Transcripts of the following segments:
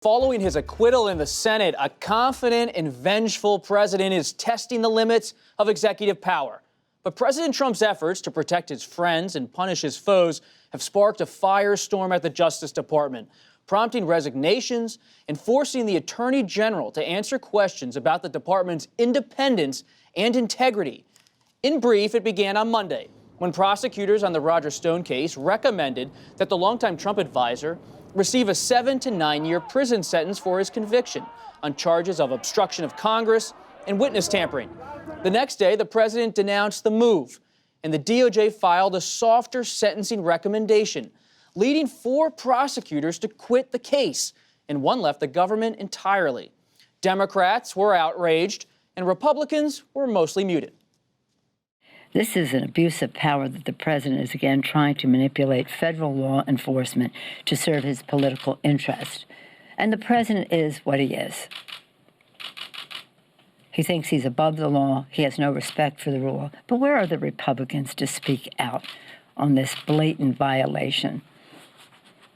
Following his acquittal in the Senate, a confident and vengeful president is testing the limits of executive power. But President Trump's efforts to protect his friends and punish his foes have sparked a firestorm at the Justice Department, prompting resignations and forcing the Attorney General to answer questions about the department's independence and integrity. In brief, it began on Monday, when prosecutors on the Roger Stone case recommended that the longtime Trump advisor receive a 7 to 9 year prison sentence for his conviction on charges of obstruction of Congress and witness tampering. The next day, the president denounced the move, and the DOJ filed a softer sentencing recommendation, leading 4 prosecutors to quit the case, and 1 left the government entirely. Democrats were outraged, and Republicans were mostly muted. This is an abuse of power that the president is again trying to manipulate federal law enforcement to serve his political interest. And the president is what he is. He thinks he's above the law. He has no respect for the rule. But where are the Republicans to speak out on this blatant violation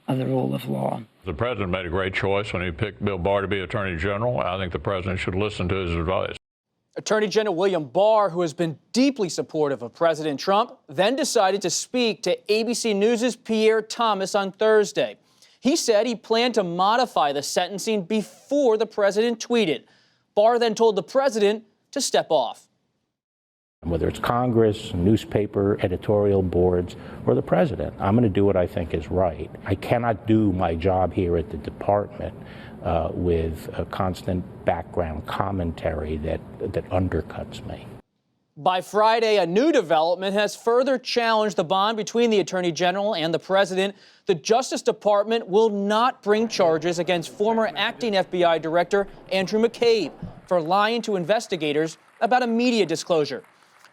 of the rule of law? The president made a great choice when he picked Bill Barr to be Attorney General. I think the president should listen to his advice. Attorney General William Barr, who has been deeply supportive of President Trump, then decided to speak to ABC News' Pierre Thomas on Thursday. He said he planned to modify the sentencing before the president tweeted. Barr then told the president to step off. Whether it's Congress, newspaper, editorial boards, or the president, I'm going to do what I think is right. I cannot do my job here at the department with a constant background commentary that undercuts me. By Friday, a new development has further challenged the bond between the Attorney General and the President. The Justice Department will not bring charges against former acting FBI Director Andrew McCabe for lying to investigators about a media disclosure.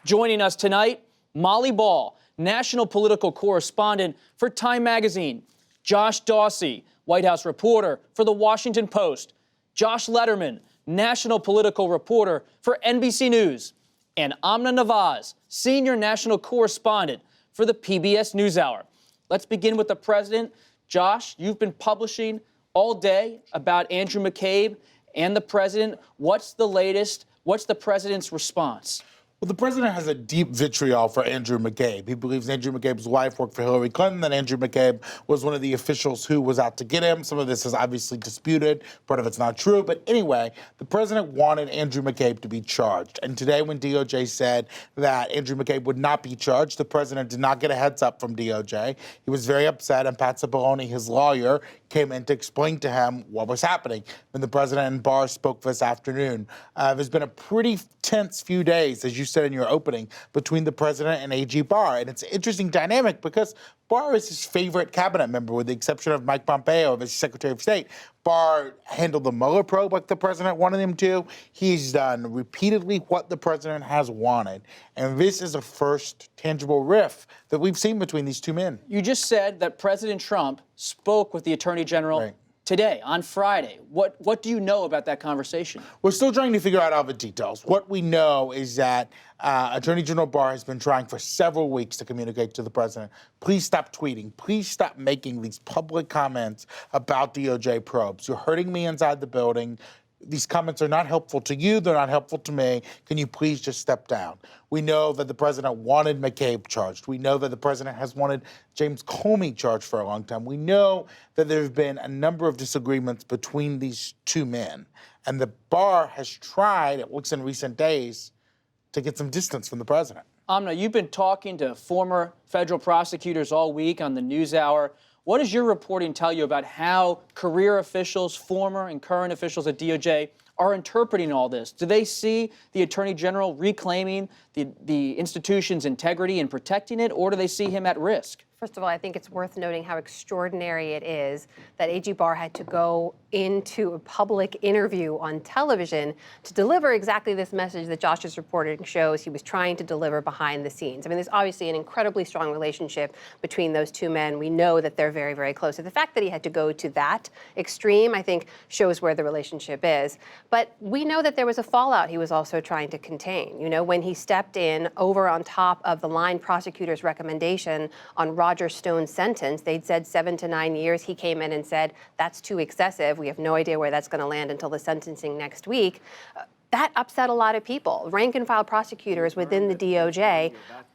Joining us tonight, Molly Ball, national political correspondent for Time Magazine, Josh Dawsey, White House reporter for The Washington Post, Josh Letterman, national political reporter for NBC News, and Amna Nawaz, senior national correspondent for the PBS NewsHour. Let's begin with the president. Josh, you've been publishing all day about Andrew McCabe and the president. What's the latest? What's the president's response? Well, the president has a deep vitriol for Andrew McCabe. He believes Andrew McCabe's wife worked for Hillary Clinton, that Andrew McCabe was one of the officials who was out to get him. Some of this is obviously disputed. Part of it's not true. But anyway, the president wanted Andrew McCabe to be charged. And today when DOJ said that Andrew McCabe would not be charged, the president did not get a heads up from DOJ. He was very upset, and Pat Cipollone, his lawyer, came in to explain to him what was happening. When the president and Barr spoke this afternoon, there's been a pretty tense few days, as you said in your opening, between the president and AG Barr. And it's an interesting dynamic because Barr is his favorite cabinet member, with the exception of Mike Pompeo, as Secretary of State. Barr handled the Mueller probe like the president wanted him to. He's done repeatedly what the president has wanted. And this is a first tangible rift that we've seen between these two men. You just said that President Trump spoke with the Attorney General today, on Friday. What do you know about that conversation? We're still trying to figure out all the details. What we know is that Attorney General Barr has been trying for several weeks to communicate to the president, please stop tweeting. Please stop making these public comments about DOJ probes. You're hurting me inside the building. These comments are not helpful to you. They're not helpful to me. Can you please just step down? We know that the president wanted McCabe charged. We know that the president has wanted James Comey charged for a long time. We know that there have been a number of disagreements between these two men. And the Barr has tried, it looks in recent days, to get some distance from the president. Amna, you've been talking to former federal prosecutors all week on the NewsHour. What does your reporting tell you about how career officials, former and current officials at DOJ, are interpreting all this? Do they see the Attorney General reclaiming the institution's integrity and protecting it, or do they see him at risk? First of all, I think it's worth noting how extraordinary it is that AG Barr had to go into a public interview on television to deliver exactly this message that Josh's reporting shows he was trying to deliver behind the scenes. I mean, there's obviously an incredibly strong relationship between those two men. We know that they're very, very close. So the fact that he had to go to that extreme, I think, shows where the relationship is. But we know that there was a fallout he was also trying to contain. You know, when he stepped in over on top of the line prosecutor's recommendation on Roger Roger Stone's sentence. They'd said 7 to 9 years. He came in and said, that's too excessive. We have no idea where that's going to land until the sentencing next week. That upset a lot of people. Rank and file prosecutors within the DOJ,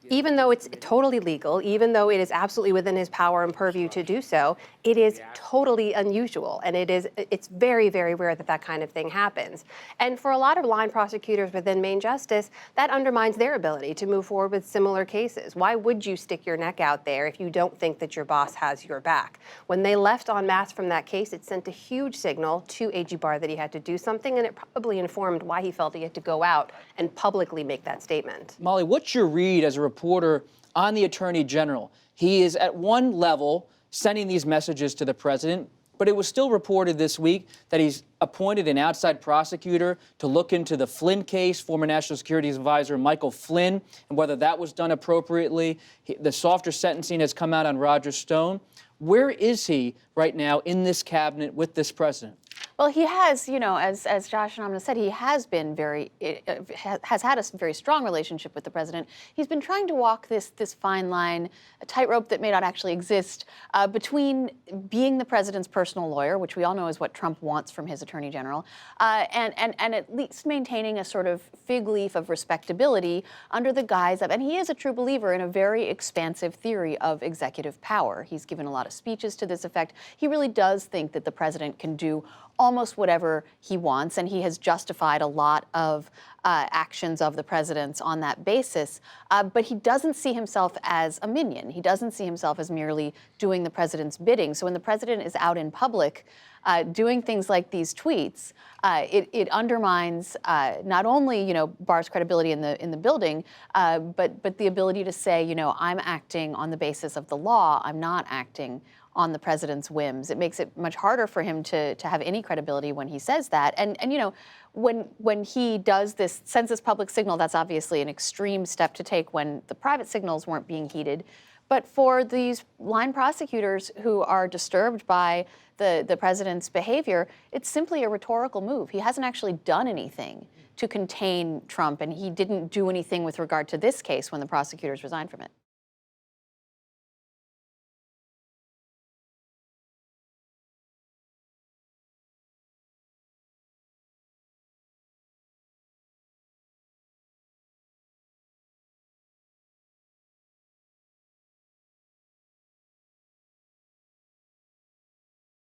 even though it's totally legal, even though it is absolutely within his power and purview to do so, it is totally unusual. And it's very, very rare that that kind of thing happens. And for a lot of line prosecutors within Main Justice, that undermines their ability to move forward with similar cases. Why would you stick your neck out there if you don't think that your boss has your back? When they left en masse from that case, it sent a huge signal to AG Barr that he had to do something, and it probably informed why he felt he had to go out and publicly make that statement. Molly, what's your read as a reporter on the Attorney General? He is at one level sending these messages to the president, but it was still reported this week that he's appointed an outside prosecutor to look into the Flynn case, former National Security Advisor Michael Flynn, and whether that was done appropriately. The softer sentencing has come out on Roger Stone. Where is he right now in this cabinet with this president? Well, he has, as Josh and Amna said, he has been has had a very strong relationship with the president. He's been trying to walk this fine line, a tightrope that may not actually exist, between being the president's personal lawyer, which we all know is what Trump wants from his attorney general, and at least maintaining a sort of fig leaf of respectability under the guise of, and he is a true believer in a very expansive theory of executive power. He's given a lot of speeches to this effect. He really does think that the president can do almost whatever he wants, and he has justified a lot of actions of the president's on that basis. But he doesn't see himself as a minion. He doesn't see himself as merely doing the president's bidding. So when the president is out in public doing things like these tweets, it undermines not only Barr's credibility in the building, but the ability to say, I'm acting on the basis of the law. I'm not acting on the president's whims. It makes it much harder for him to have any credibility when he says that. And when he sends this public signal, that's obviously an extreme step to take when the private signals weren't being heeded. But for these line prosecutors who are disturbed by the president's behavior, it's simply a rhetorical move. He hasn't actually done anything to contain Trump, and he didn't do anything with regard to this case when the prosecutors resigned from it.